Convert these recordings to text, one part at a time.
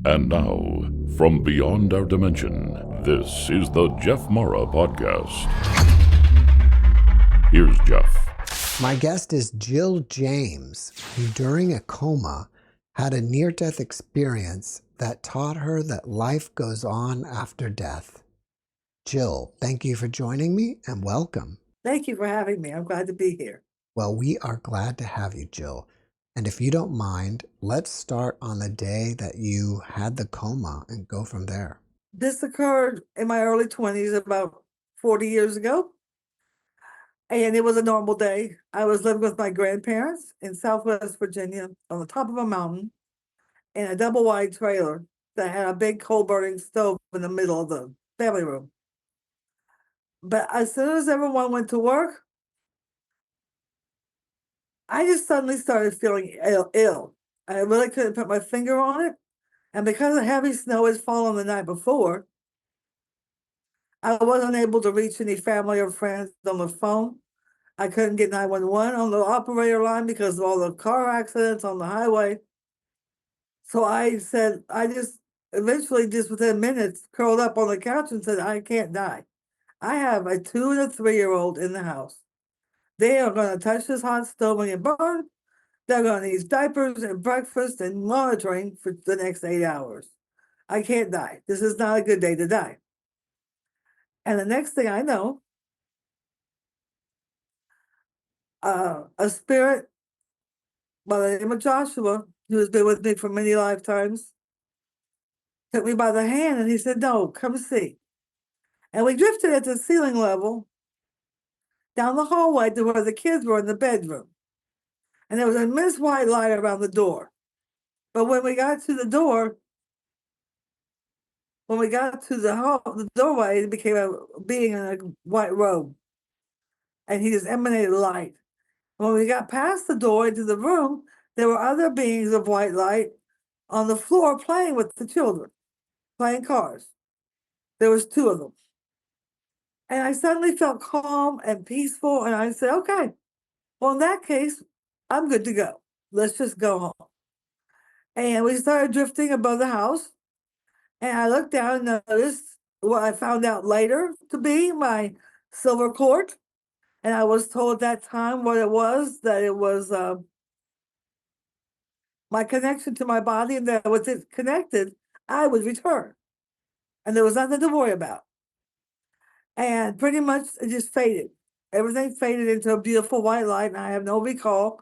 And now, from beyond our dimension, this is the JeffMara podcast. Here's Jeff. My guest is Jill James, who during a coma had a near-death experience that taught her that life goes on after death. Jill, thank you for joining me and welcome. Thank you for having me. I'm glad to be here. Well, we are glad to have you, Jill. And if you don't mind, let's start on the day that you had the coma and go from there. This occurred in my early 20s, about 40 years ago. And it was a normal day. I was living with my grandparents in Southwest Virginia on the top of a mountain in a double wide trailer that had a big coal burning stove in the middle of the family room. But as soon as everyone went to work, I just suddenly started feeling ill. I really couldn't put my finger on it. And because the heavy snow had fallen the night before, I wasn't able to reach any family or friends on the phone. I couldn't get 911 on the operator line because of all the car accidents on the highway. So I said, I just eventually, just within minutes, curled up on the couch and said, I can't die. I have a 2 and a 3-year-old in the house. They are going to touch this hot stove and get burned. They're going to need diapers and breakfast and monitoring for the next 8 hours. I can't die. This is not a good day to die. And the next thing I know, a spirit by the name of Joshua, who has been with me for many lifetimes, took me by the hand and he said, no, come see. And we drifted at the ceiling level down the hallway to where the kids were in the bedroom. And there was a immense white light around the door. But when we got to the door, the doorway, it became a being in a white robe. And he just emanated light. When we got past the door into the room, there were other beings of white light on the floor playing with the children, playing cars. There was 2 of them. And I suddenly felt calm and peaceful. And I said, okay, well, in that case, I'm good to go. Let's just go home. And we started drifting above the house. And I looked down and noticed what I found out later to be my silver cord. And I was told at that time what it was, that it was my connection to my body, and that with it connected, I would return. And there was nothing to worry about. And pretty much it just faded. Everything faded into a beautiful white light, and I have no recall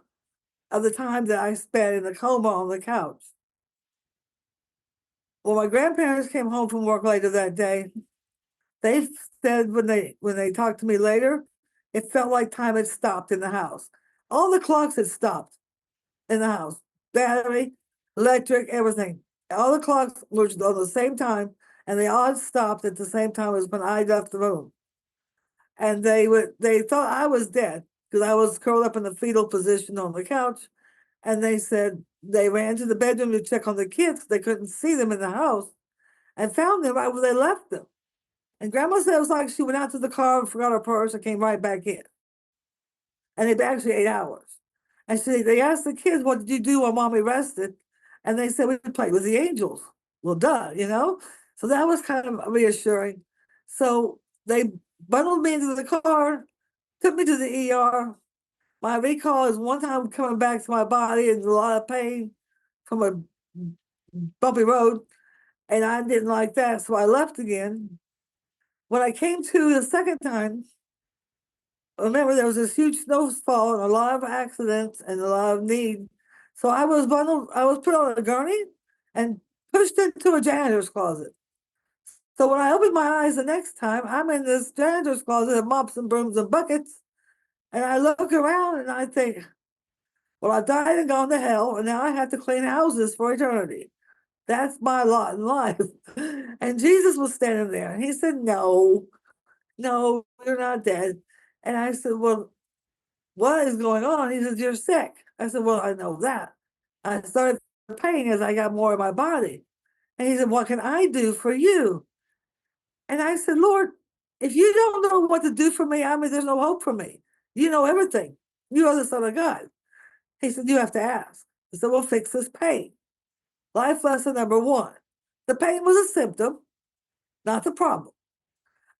of the time that I spent in the coma on the couch. Well, my grandparents came home from work later that day. They said when they talked to me later, it felt like time had stopped in the house. All the clocks had stopped in the house. Battery, electric, everything. All the clocks were on the same time, and they all stopped at the same time as when I left the room. And they thought I was dead because I was curled up in the fetal position on the couch. And they said they ran to the bedroom to check on the kids. They couldn't see them in the house and found them right where they left them. And Grandma said it was like she went out to the car and forgot her purse and came right back in. And it actually 8 hours. And they asked the kids, what did you do while Mommy rested? And they said, we played with the angels. Well, duh, you know? So that was kind of reassuring. So they bundled me into the car, took me to the ER. My recall is one time coming back to my body in a lot of pain from a bumpy road. And I didn't like that, so I left again. When I came to the second time, remember there was this huge snowfall and a lot of accidents and a lot of need. So I was put on a gurney and pushed into a janitor's closet. So when I opened my eyes the next time, I'm in this janitor's closet of mops and brooms and buckets. And I look around and I think, well, I died and gone to hell, and now I have to clean houses for eternity. That's my lot in life. And Jesus was standing there, and he said, no, you're not dead. And I said, well, what is going on? He says, you're sick. I said, well, I know that. I started pain as I got more in my body. And he said, what can I do for you? And I said, Lord, if you don't know what to do for me, I mean, there's no hope for me. You know everything. You are the Son of God. He said, you have to ask. I said, well, fix this pain. Life lesson number 1, The pain was a symptom, not the problem.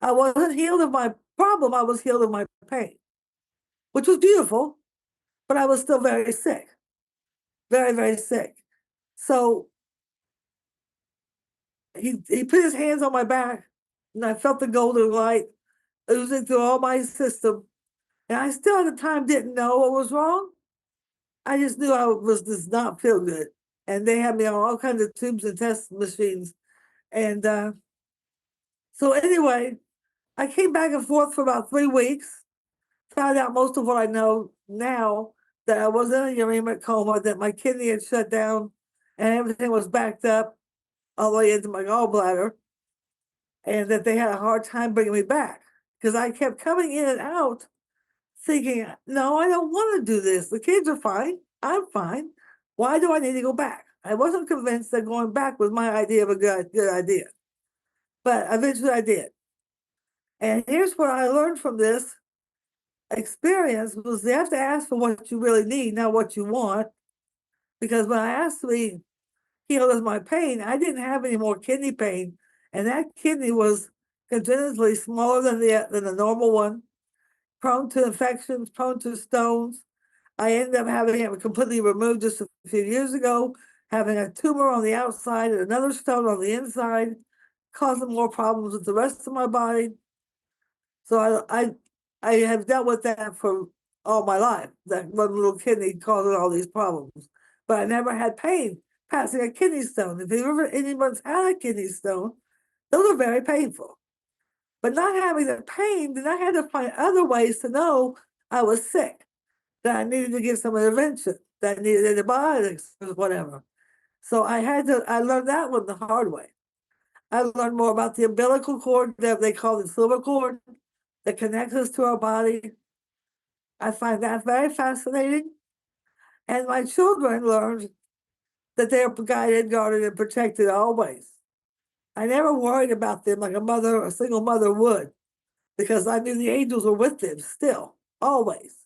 I wasn't healed of my problem, I was healed of my pain, which was beautiful, but I was still very sick, very, very sick. So he put his hands on my back, and I felt the golden light oozing through all my system. And I still at the time didn't know what was wrong. I just knew I was does not feel good. And they had me on all kinds of tubes and test machines. And so anyway, I came back and forth for about 3 weeks, found out most of what I know now, that I was in a uremic coma, that my kidney had shut down and everything was backed up all the way into my gallbladder, and that they had a hard time bringing me back because I kept coming in and out thinking, no, I don't want to do this. The kids are fine. I'm fine. Why do I need to go back? I wasn't convinced that going back was my idea of a good idea, but eventually I did. And here's what I learned from this experience was you have to ask for what you really need, not what you want. Because when I asked to be healed of my pain, I didn't have any more kidney pain. And that kidney was congenitally smaller than the normal one, prone to infections, prone to stones. I ended up having it completely removed just a few years ago, having a tumor on the outside and another stone on the inside, causing more problems with the rest of my body. So I have dealt with that for all my life, that one little kidney causing all these problems. But I never had pain passing a kidney stone. If anyone's had a kidney stone, those are very painful. But not having the pain, then I had to find other ways to know I was sick, that I needed to get some intervention, that I needed antibiotics or whatever. So I learned that one the hard way. I learned more about the umbilical cord that they call the silver cord that connects us to our body. I find that very fascinating. And my children learned that they are guided, guarded, and protected always. I never worried about them like a single mother would, because I knew the angels were with them still, always.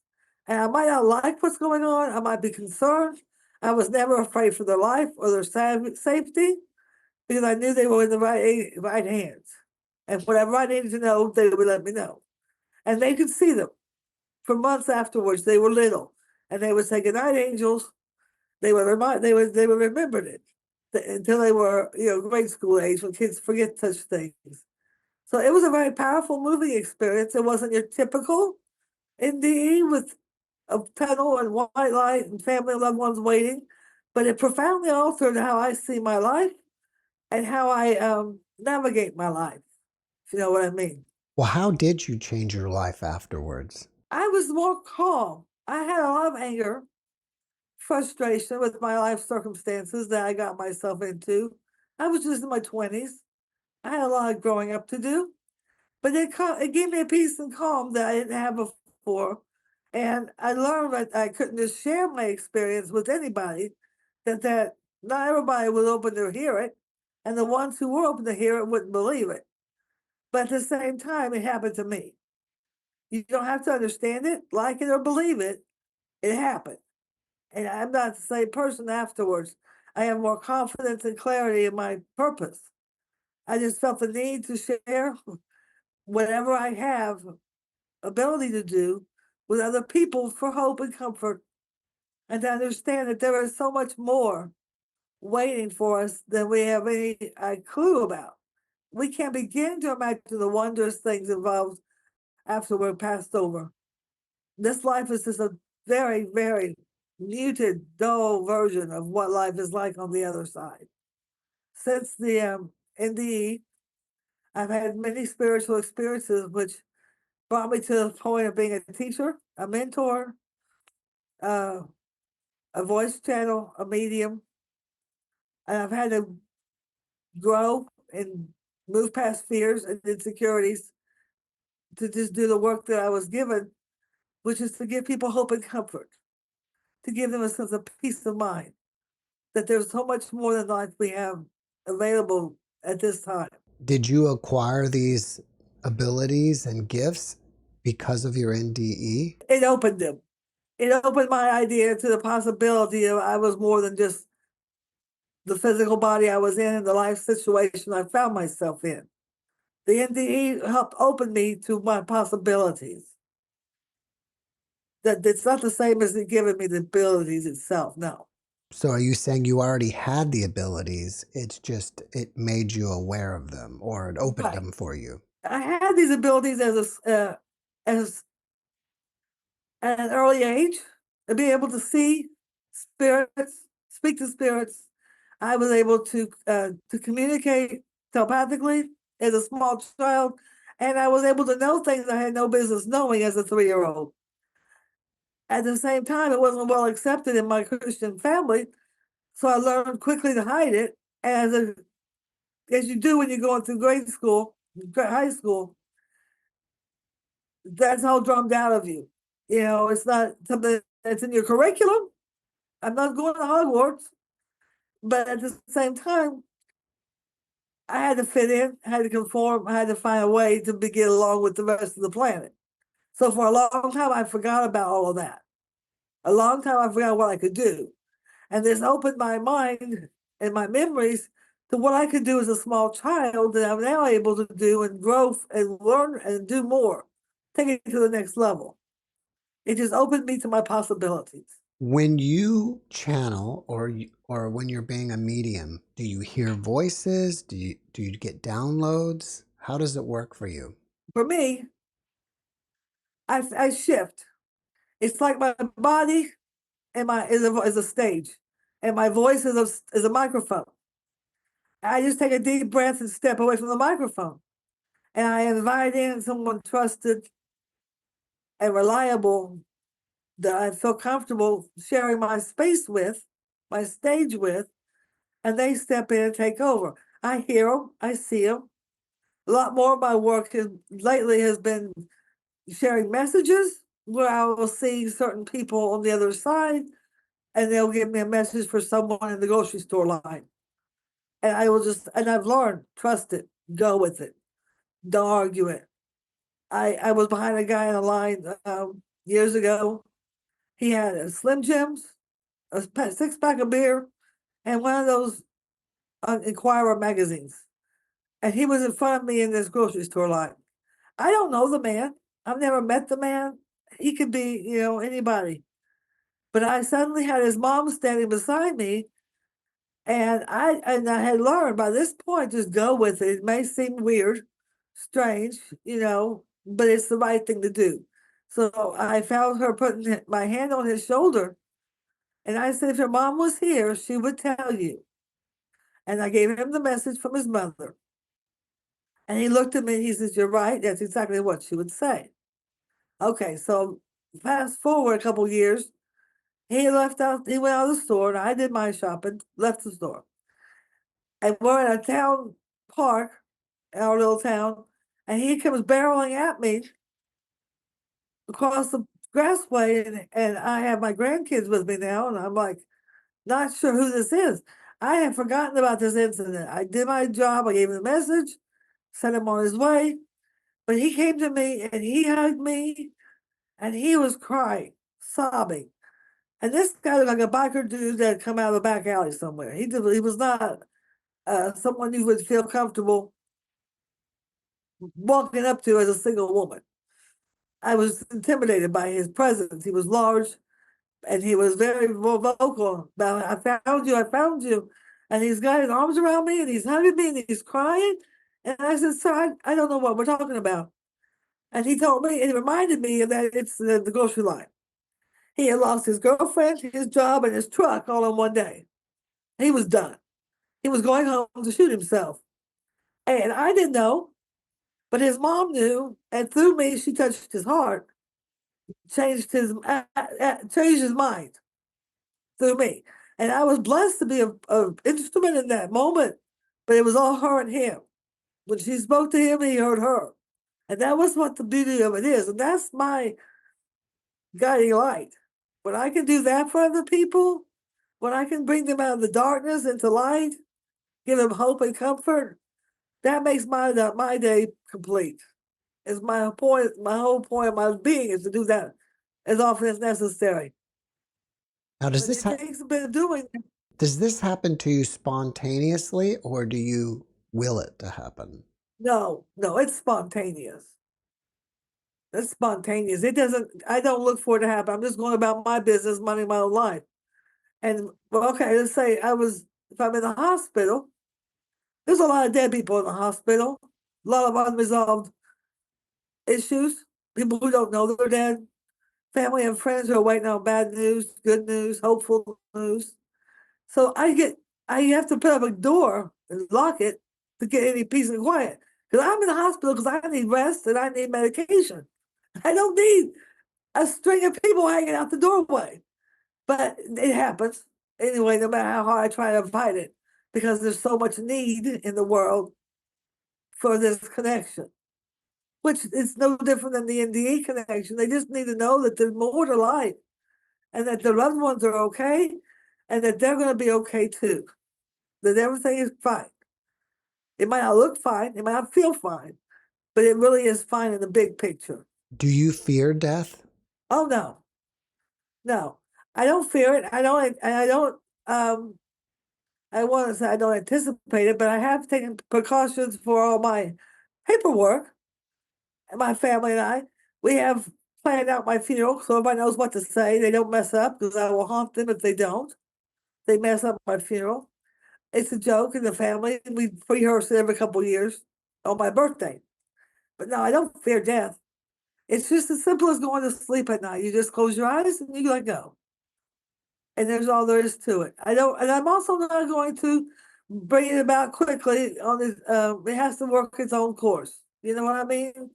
And I might not like what's going on, I might be concerned. I was never afraid for their life or their safety, because I knew they were in the right hands. And whatever I needed to know, they would let me know. And they could see them. For months afterwards, they were little, and they would say, "Good night, angels." They would remember it until they were, grade school age, when kids forget such things. So it was a very powerful moving experience. It wasn't your typical NDE with a tunnel and white light and family and loved ones waiting, but it profoundly altered how I see my life and how I navigate my life, if you know what I mean. Well, how did you change your life afterwards? I was more calm. I had a lot of anger, frustration with my life circumstances that I got myself into. I was just in my 20s. I had a lot of growing up to do, but it gave me a peace and calm that I didn't have before. And I learned that I couldn't just share my experience with anybody, that not everybody was open to hear it. And the ones who were open to hear it wouldn't believe it. But at the same time, it happened to me. You don't have to understand it, like it, or believe it. It happened. And I'm not the same person afterwards. I have more confidence and clarity in my purpose. I just felt the need to share whatever I have ability to do with other people for hope and comfort, and to understand that there is so much more waiting for us than we have any clue about. We can't begin to imagine the wondrous things involved after we're passed over. This life is just a very, very muted, dull version of what life is like on the other side. Since the NDE, I've had many spiritual experiences which brought me to the point of being a teacher, a mentor, uh, a voice channel, a medium. And I've had to grow and move past fears and insecurities to just do the work that I was given, which is to give people hope and comfort, to give them a sense of peace of mind, that there's so much more than life we have available at this time. Did you acquire these abilities and gifts because of your NDE? It opened them. It opened my idea to the possibility of I was more than just the physical body I was in and the life situation I found myself in. The NDE helped open me to my possibilities. That it's not the same as it giving me the abilities itself, no. So are you saying you already had the abilities, it's just it made you aware of them, or it opened Right. them for you? I had these abilities as at an early age, to be able to see spirits, speak to spirits. I was able to communicate telepathically as a small child, and I was able to know things I had no business knowing as a 3-year-old. At the same time, it wasn't well accepted in my Christian family, so I learned quickly to hide it. As you do when you're going through grade school, high school, that's all drummed out of you. You know, it's not something that's in your curriculum. I'm not going to Hogwarts, but at the same time, I had to fit in, I had to conform, I had to find a way to get along with the rest of the planet. So for a long time, I forgot about all of that. A long time, I forgot what I could do. And this opened my mind and my memories to what I could do as a small child that I'm now able to do and grow and learn and do more, take it to the next level. It just opened me to my possibilities. When you channel or when you're being a medium, do you hear voices? Do you get downloads? How does it work for you? For me, I shift. It's like my body and my is a stage, and my voice is a microphone. I just take a deep breath and step away from the microphone, and I invite in someone trusted and reliable that I feel comfortable sharing my space with, my stage with, and they step in and take over. I hear them, I see them. A lot more of my work lately has been sharing messages where I will see certain people on the other side and they'll give me a message for someone in the grocery store line. And I will just, and I've learned, trust it, go with it, don't argue it. I was behind a guy in a line years ago. He had a Slim Jims, a 6-pack of beer, and one of those Inquirer magazines. And he was in front of me in this grocery store line. I don't know the man. I've never met the man. He could be, anybody. But I suddenly had his mom standing beside me, and I had learned by this point, just go with it. It may seem weird, strange, but it's the right thing to do. So I found her putting my hand on his shoulder, and I said, if your mom was here, she would tell you. And I gave him the message from his mother. And he looked at me and he says, you're right. That's exactly what she would say. Okay, so fast forward a couple years, he went out of the store, and I did my shopping, left the store. And we're in a town park, our little town, and he comes barreling at me across the grassway, and I have my grandkids with me now, and I'm like, not sure who this is. I had forgotten about this incident. I did my job, I gave him the message, sent him on his way, but he came to me and he hugged me, and he was crying, sobbing. And this guy looked like a biker dude that had come out of a back alley somewhere. He was not someone you would feel comfortable walking up to as a single woman. I was intimidated by his presence. He was large, and he was very vocal about, I found you, I found you. And he's got his arms around me, and he's hugging me, and he's crying. And I said, sir, I don't know what we're talking about. And he told me, and he reminded me that it's the grocery line. He had lost his girlfriend, his job, and his truck all in one day. He was done. He was going home to shoot himself. And I didn't know, but his mom knew. And through me, she touched his heart, changed his mind through me. And I was blessed to be an instrument in that moment, but it was all her and him. When she spoke to him, he heard her. And that was what the beauty of it is. And that's my guiding light. When I can do that for other people, when I can bring them out of the darkness into light, give them hope and comfort, that makes my day complete. It's my whole point of my being is to do that as often as necessary. Now, does But this it takes a bit of doing. Does this happen to you spontaneously or do you will it to happen? No, no, it's spontaneous. It's spontaneous. It doesn't, I don't look for it to happen. I'm just going about my business, minding my own life. And well, okay, let's say if I'm in the hospital, there's a lot of dead people in the hospital, a lot of unresolved issues, people who don't know they're dead, family and friends who are waiting on bad news, good news, hopeful news. So I have to put up a door and lock it to get any peace and quiet. Because I'm in the hospital because I need rest and I need medication. I don't need a string of people hanging out the doorway. But it happens anyway, no matter how hard I try to fight it, because there's so much need in the world for this connection, which is no different than the NDE connection. They just need to know that there's more to life and that their loved ones are okay and that they're going to be okay too, that everything is fine. It might not look fine, it might not feel fine, but it really is fine in the big picture. Do you fear death? Oh no, no, I don't fear it. I don't, I want to say I don't anticipate it, but I have taken precautions for all my paperwork. And my family and I, we have planned out my funeral so everybody knows what to say. They don't mess up because I will haunt them if they don't. They mess up my funeral. It's a joke in the family. We rehearse it every couple of years on my birthday. But no, I don't fear death. It's just as simple as going to sleep at night. You just close your eyes and you let go. And there's all there is to it. I don't, and I'm also not going to bring it about quickly on this. It has to work its own course. You know what I mean?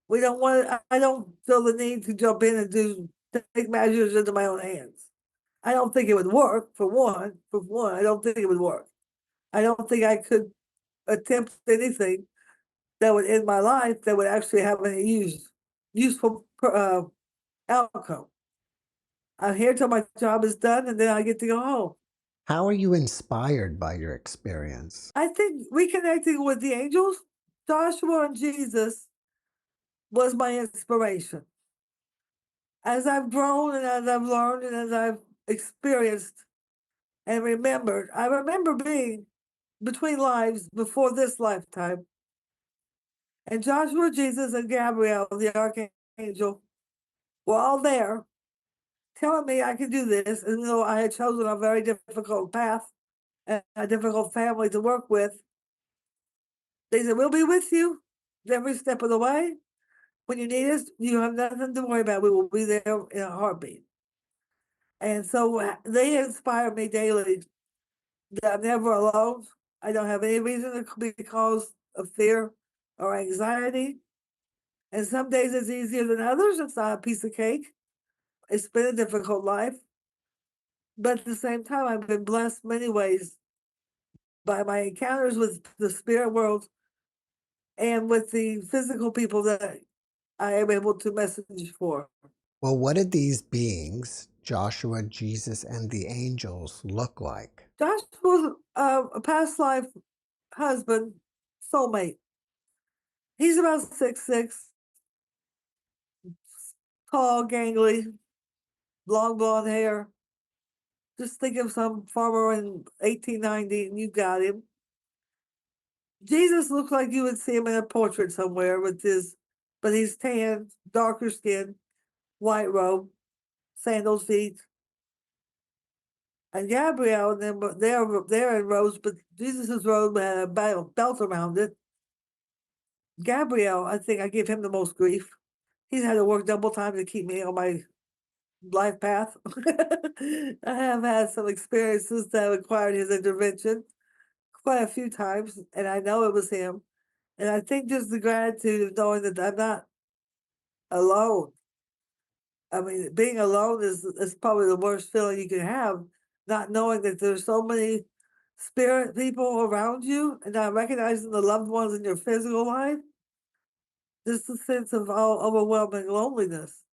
We don't want to, I don't feel the need to jump in and take measures into my own hands. I don't think it would work for one. I don't think it would work. I don't think I could attempt anything that would end my life that would actually have any useful outcome. I'm here till my job is done and then I get to go home. How are you inspired by your experience? I think reconnecting with the angels, Joshua and Jesus, was my inspiration. As I've grown and as I've learned and as I've experienced and remembered, I remember being between lives before this lifetime. And Joshua, Jesus, and Gabriel, the archangel, were all there telling me I could do this, even though I had chosen a very difficult path and a difficult family to work with. They said, we'll be with you every step of the way. When you need us, you have nothing to worry about. We will be there in a heartbeat. And so they inspire me daily that I'm never alone. I don't have any reason to be cause of fear or anxiety. And some days it's easier than others. It's not a piece of cake. It's been a difficult life. But at the same time, I've been blessed many ways by my encounters with the spirit world and with the physical people that I am able to message for. Well, what did these beings, Joshua, Jesus, and the angels, look like? Josh was a past life husband, soulmate. He's about 6'6", tall, gangly, long blonde hair. Just think of some farmer in 1890 and you got him. Jesus looks like you would see him in a portrait somewhere but he's tan, darker skin, white robe, sandal feet. And Gabriel and them, they're in robes, but Jesus's robe had a belt around it. Gabriel, I think I give him the most grief. He's had to work double time to keep me on my life path. I have had some experiences that required his intervention quite a few times, and I know it was him. And I think just the gratitude of knowing that I'm not alone. I mean, being alone is probably the worst feeling you can have, not knowing that there's so many spirit people around you and not recognizing the loved ones in your physical life. Just a sense of all overwhelming loneliness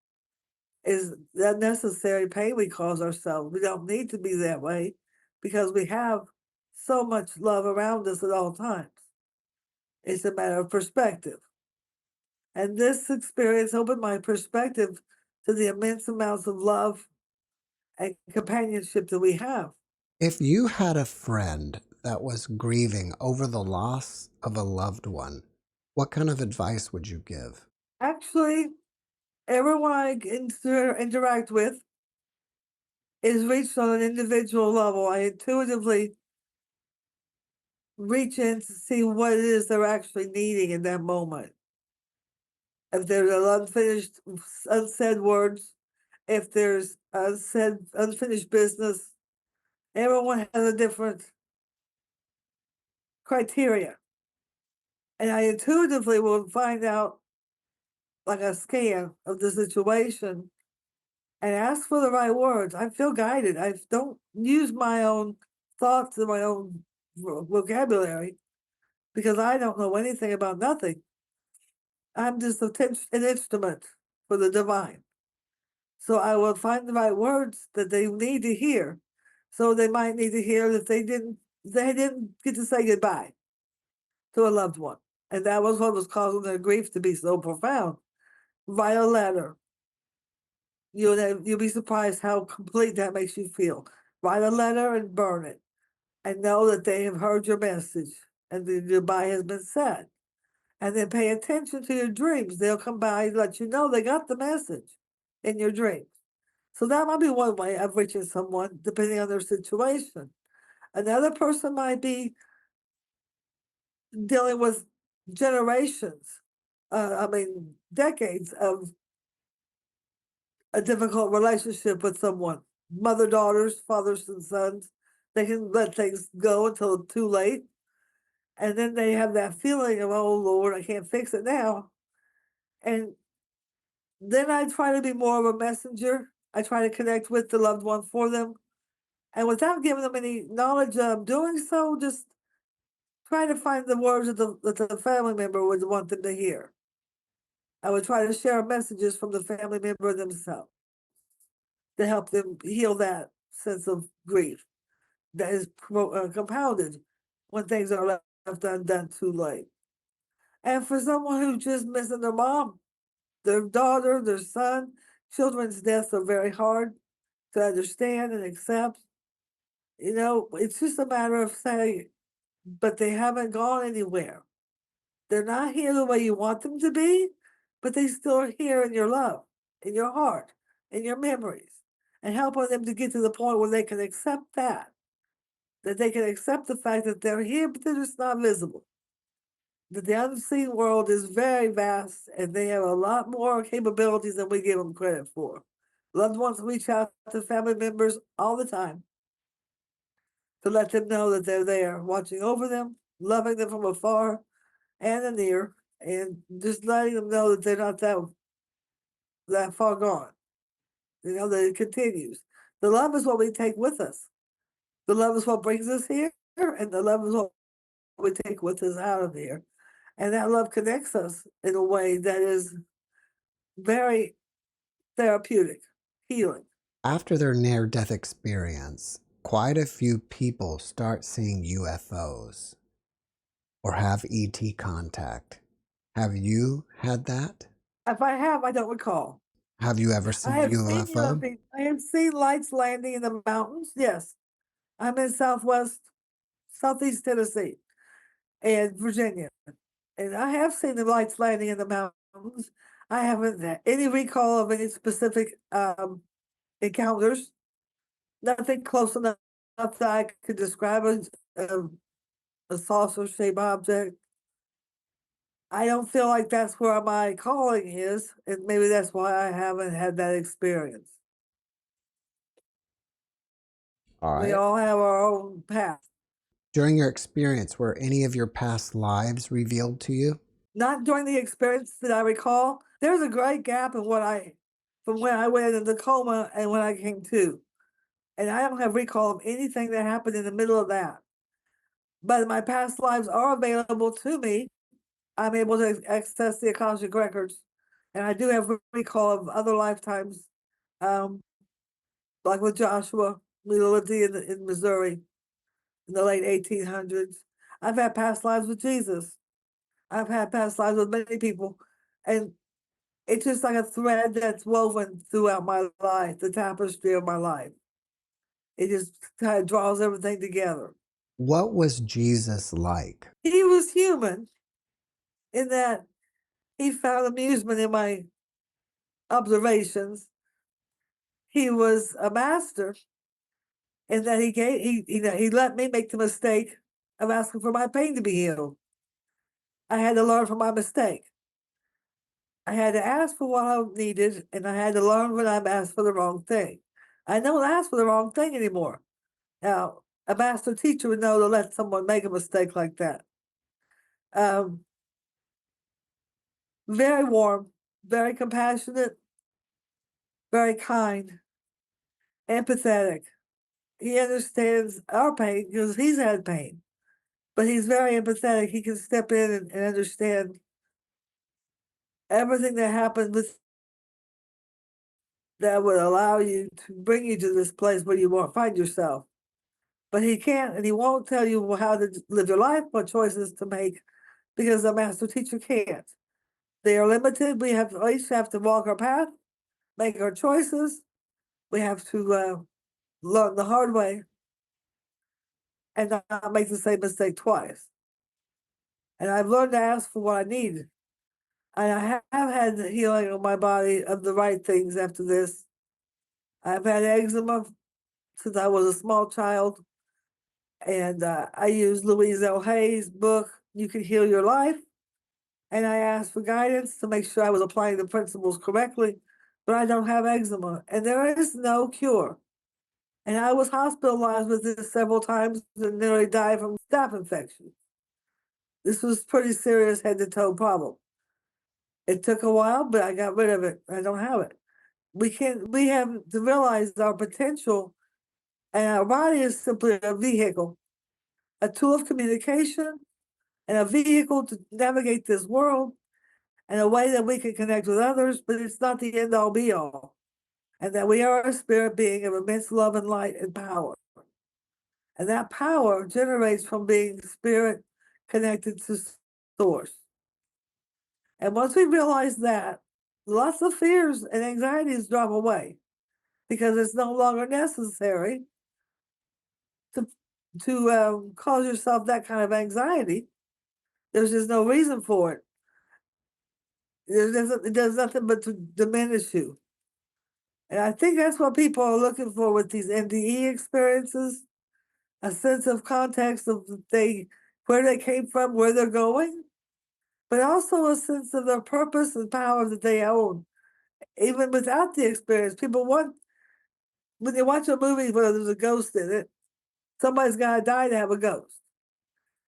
is the unnecessary pain we cause ourselves. We don't need to be that way because we have so much love around us at all times. It's a matter of perspective. And this experience opened my perspective to the immense amounts of love and companionship that we have. If you had a friend that was grieving over the loss of a loved one, what kind of advice would you give? Actually, everyone I interact with is reached on an individual level. I intuitively reach in to see what it is they're actually needing in that moment. If there's an unsaid words, if there's unfinished business, everyone has a different criteria. And I intuitively will find out, like a scan of the situation, and ask for the right words. I feel guided. I don't use my own thoughts and my own vocabulary because I don't know anything about nothing. I'm just an instrument for the divine. So I will find the right words that they need to hear. So they might need to hear that they didn't get to say goodbye to a loved one. And that was what was causing their grief to be so profound. Write a letter. You'll be surprised how complete that makes you feel. Write a letter and burn it, and know that they have heard your message and the goodbye has been said. And then pay attention to your dreams. They'll come by and let you know they got the message in your dreams. So that might be one way of reaching someone, depending on their situation. Another person might be dealing with generations, decades of a difficult relationship with someone. Mother, daughters, fathers, and sons. They can let things go until it's too late. And then they have that feeling of, oh Lord, I can't fix it now. And then I try to be more of a messenger. I try to connect with the loved one for them. And without giving them any knowledge of doing so, just try to find the words that the family member would want them to hear. I would try to share messages from the family member themselves to help them heal that sense of grief that is compounded when things are left undone too late. And for someone who's just missing their mom, their daughter, their son, children's deaths are very hard to understand and accept. It's just a matter of saying, but they haven't gone anywhere. They're not here the way you want them to be, but they still are here in your love, in your heart, in your memories, and helping them to get to the point where they can accept that they can accept the fact that they're here, but they're just not visible. That the unseen world is very vast and they have a lot more capabilities than we give them credit for. Loved ones reach out to family members all the time to let them know that they're there, watching over them, loving them from afar and the near, and just letting them know that they're not that far gone. That it continues. The love is what we take with us. The love is what brings us here, and the love is what we take with us out of here. And that love connects us in a way that is very therapeutic, healing. After their near death experience, quite a few people start seeing UFOs or have ET contact. Have you had that? If I have, I don't recall. Have you ever I seen a have seen UFO? I have seen lights landing in the mountains. Yes, I'm in southeast Tennessee and Virginia, and I have seen the lights landing in the mountains. I haven't had any recall of any specific encounters. Nothing close enough that I could describe as a saucer-shaped object. I don't feel like that's where my calling is, and maybe that's why I haven't had that experience. All We right. all have our own path. During your experience, were any of your past lives revealed to you? Not during the experience that I recall. There's a great gap in from when I went into coma and when I came to. And I don't have recall of anything that happened in the middle of that. But my past lives are available to me. I'm able to access the Akashic records. And I do have recall of other lifetimes, um, like with Joshua, we lived in Missouri in the late 1800s. I've had past lives with Jesus. I've had past lives with many people. And it's just like a thread that's woven throughout my life, the tapestry of my life. It just kind of draws everything together. What was Jesus like? He was human in that he found amusement in my observations. He was a master in that he let me make the mistake of asking for my pain to be healed. I had to learn from my mistake. I had to ask for what I needed, and I had to learn when I've asked for the wrong thing. I don't ask for the wrong thing anymore. Now, a master teacher would know to let someone make a mistake like that. Um, very warm, very compassionate, very kind, empathetic. He understands our pain because he's had pain, but he's very empathetic. He can step in and understand everything that happened with that would allow you to bring you to this place where you won't find yourself. But he can't and he won't tell you how to live your life, what choices to make, because the master teacher can't. They are limited. We each have to walk our path, make our choices. We have to learn the hard way and not make the same mistake twice. And I've learned to ask for what I need. And I have had the healing of my body of the right things after this. I've had eczema since I was a small child. And I used Louise L. Hay's book, You Can Heal Your Life. And I asked for guidance to make sure I was applying the principles correctly. But I don't have eczema, and there is no cure. And I was hospitalized with this several times and nearly died from staph infection. This was pretty serious head to toe problem. It took a while, but I got rid of it. I don't have it. We have to realize our potential, and our body is simply a vehicle, a tool of communication, and a vehicle to navigate this world in a way that we can connect with others, but it's not the end all be all. And that we are a spirit being of immense love and light and power. And that power generates from being spirit connected to source. And once we realize that, lots of fears and anxieties drop away because it's no longer necessary to cause yourself that kind of anxiety. There's just no reason for it. It does nothing but to diminish you. And I think that's what people are looking for with these NDE experiences, a sense of context of where they came from, where they're going, but also a sense of their purpose and power that they own. Even without the experience, people want, when they watch a movie where there's a ghost in it, somebody's got to die to have a ghost.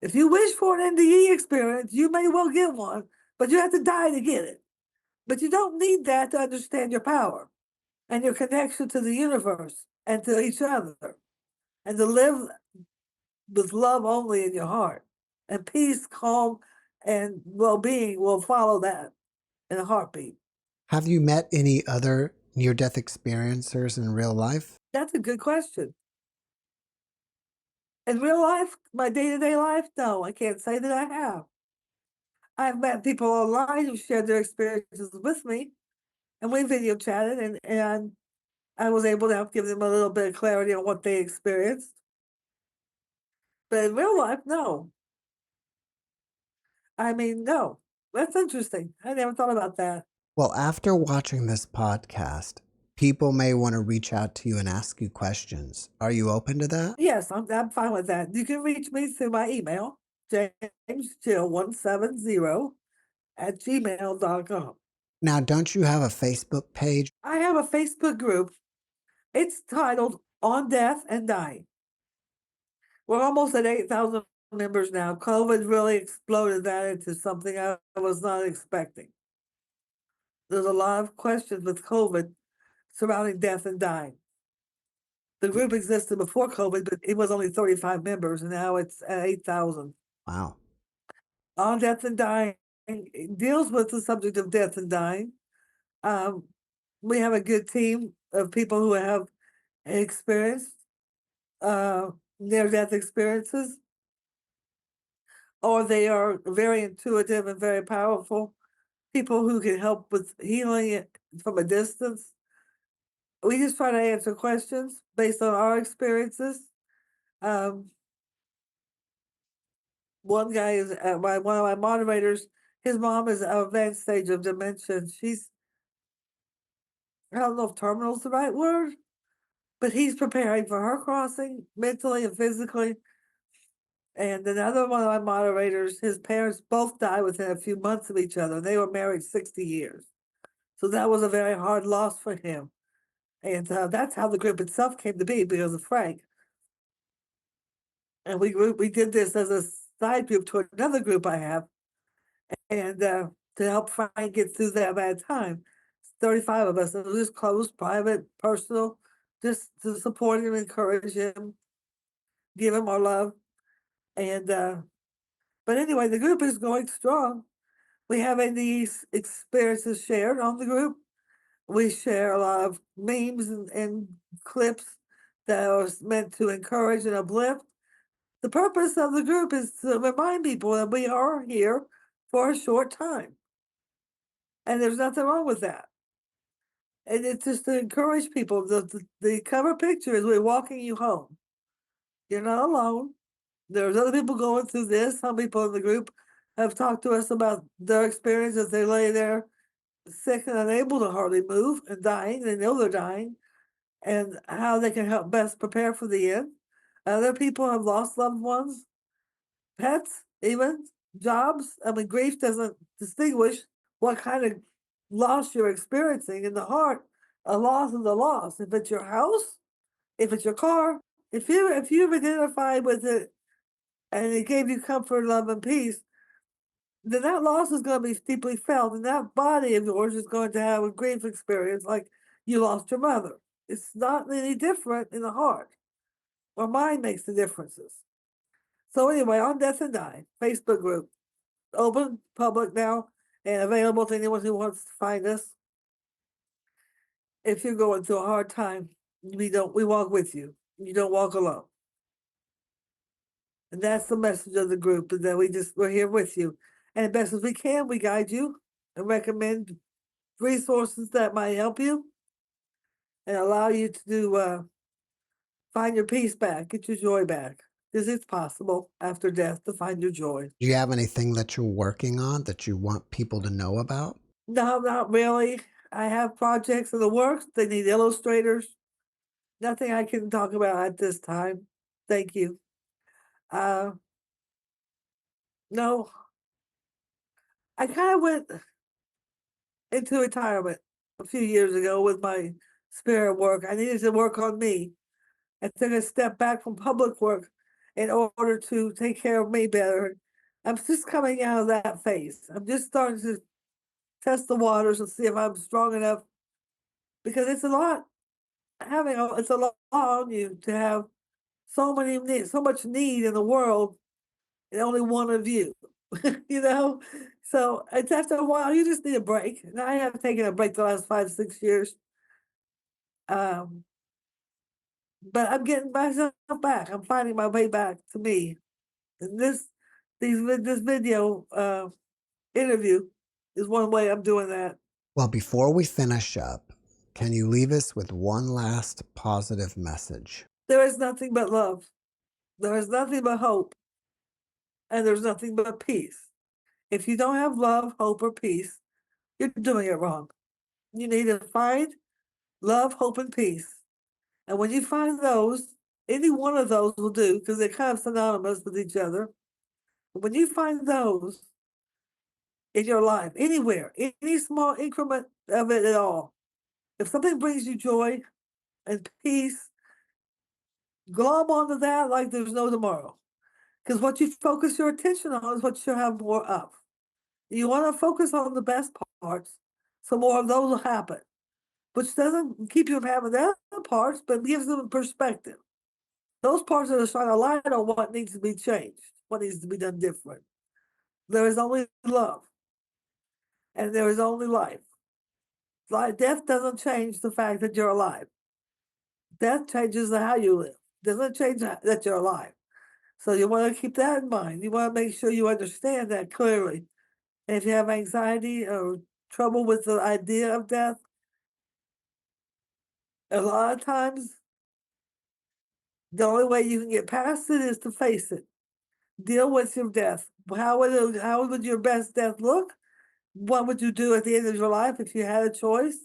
If you wish for an NDE experience, you may well get one, but you have to die to get it. But you don't need that to understand your power and your connection to the universe and to each other, and to live with love only in your heart. And peace, calm, and well-being will follow that in a heartbeat. Have you met any other near-death experiencers in real life? That's a good question. In real life, my day-to-day life, no, I can't say that I have. I've met people online who shared their experiences with me, and we video chatted, and I was able to help give them a little bit of clarity on what they experienced. But in real life, no. I mean, no. That's interesting. I never thought about that. Well, after watching this podcast, people may want to reach out to you and ask you questions. Are you open to that? Yes, I'm fine with that. You can reach me through my email, jamesjill170@gmail.com. Now, don't you have a Facebook page? I have a Facebook group. It's titled On Death and Dying. We're almost at 8,000 members now. COVID really exploded that into something I was not expecting. There's a lot of questions with COVID surrounding death and dying. The group existed before COVID, but it was only 35 members, and now it's at 8,000. Wow. On Death and Dying deals with the subject of death and dying. We have a good team of people who have experienced near-death experiences, or they are very intuitive and very powerful people who can help with healing it from a distance. We just try to answer questions based on our experiences. Um, one guy is one of my moderators. His mom is at an advanced stage of dementia. She's, I don't know if terminal is the right word, but he's preparing for her crossing mentally and physically. And another one of my moderators, his parents both died within a few months of each other. They were married 60 years. So that was a very hard loss for him. And that's how the group itself came to be, because of Frank. And we did this as a side group to another group I have, and to help Frank get through that bad time. 35 of us, and it was just close, private, personal, just to support him, encourage him, give him our love. And but anyway, the group is going strong. We have these experiences shared on the group. We share a lot of memes and clips that are meant to encourage and uplift. The purpose of the group is to remind people that we are here for a short time. And there's nothing wrong with that. And it's just to encourage people. The cover picture is we're walking you home. You're not alone. There's other people going through this. Some people in the group have talked to us about their experience as they lay there sick and unable to hardly move and dying. They know they're dying, and how they can help best prepare for the end. Other people have lost loved ones, pets, even jobs. I mean, grief doesn't distinguish what kind of loss you're experiencing. In the heart, a loss is a loss. If it's your house, if it's your car, if you've identified with it and it gave you comfort, love, and peace, then that loss is going to be deeply felt, and that body of yours is going to have a grief experience like you lost your mother. It's not any different in the heart. Our mind makes the differences. So anyway, on Death and Die, Facebook group, open, public now, and available to anyone who wants to find us. If you're going through a hard time, we walk with you. You don't walk alone. And that's the message of the group, is that we're here with you. And as best as we can, we guide you and recommend resources that might help you and allow you to find your peace back, get your joy back. Because it's possible after death to find your joy. Do you have anything that you're working on that you want people to know about? No, not really. I have projects in the works. They need illustrators. Nothing I can talk about at this time. Thank you. Uh, no, I kind of went into retirement a few years ago with my spirit work. I needed to work on me. I took a step back from public work in order to take care of me better. I'm just coming out of that phase. I'm just starting to test the waters and see if I'm strong enough, because it's a lot it's a lot on you to have so much need in the world, and only one of you, you know? So it's after a while, you just need a break. And I have taken a break the last 5, 6 years. Um, but I'm getting myself back. I'm finding my way back to me. And this video interview is one way I'm doing that. Well, before we finish up, can you leave us with one last positive message? There is nothing but love. There is nothing but hope. And there's nothing but peace. If you don't have love, hope, or peace, you're doing it wrong. You need to find love, hope, and peace. And when you find those, any one of those will do, because they're kind of synonymous with each other. But when you find those in your life, anywhere, any small increment of it at all, if something brings you joy and peace, glom onto that like there's no tomorrow. Because what you focus your attention on is what you'll have more of. You want to focus on the best parts, so more of those will happen, which doesn't keep you from having the other parts, but gives them perspective. Those parts that are shine a light on what needs to be changed, what needs to be done different. There is only love, and there is only life. Death doesn't change the fact that you're alive. Death changes how you live. Doesn't change that you're alive. So you want to keep that in mind. You want to make sure you understand that clearly. And if you have anxiety or trouble with the idea of death, A lot of times, the only way you can get past it is to face it. Deal with your death. How would your best death look? What would you do at the end of your life if you had a choice?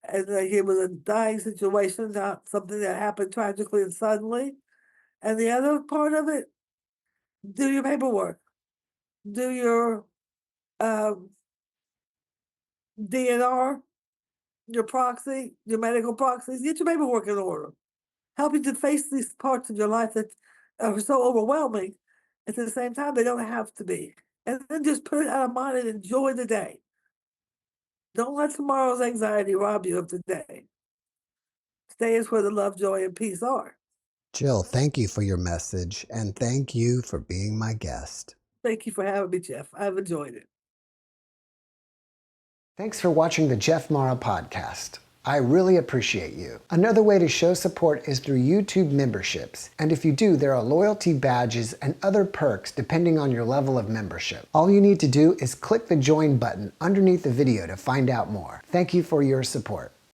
And like it was a dying situation, not something that happened tragically and suddenly. And the other part of it, do your paperwork, do your um, DNR, your proxy, your medical proxies, get your paperwork in order. Help you to face these parts of your life that are so overwhelming. At the same time, they don't have to be. And then just put it out of mind and enjoy the day. Don't let tomorrow's anxiety rob you of today. Stay is where the love, joy, and peace are. Jill, thank you for your message, and thank you for being my guest. Thank you for having me, Jeff. I've enjoyed it. Thanks for watching the JeffMara podcast. I really appreciate you. Another way to show support is through YouTube memberships. And if you do, there are loyalty badges and other perks depending on your level of membership. All you need to do is click the join button underneath the video to find out more. Thank you for your support.